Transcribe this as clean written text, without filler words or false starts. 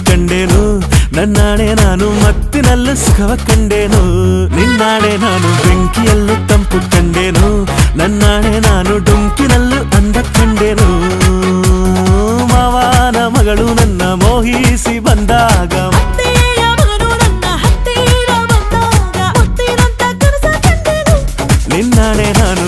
ಕಂಡೇನು ನನ್ನಾಣೆ ನಾನು ಮತ್ತಿನಲ್ಲೂ ಸುಖವ ಕಂಡೇನು ನಿನ್ನಾಣೆ ನಾನು ಬೆಂಕಿಯಲ್ಲೂ ತಂಪು ಕಂಡೇನು ನನ್ನಾಣೆ ನಾನು ಡೊಂಕಿನಲ್ಲೂ ಅಂದ ಕಂಡೇನು ಮಾವನ ಮಗಳು ನನ್ನ ಮೋಹಿಸಿ ಬಂದಾಗ ನಿನ್ನಾಣೆ ನಾನು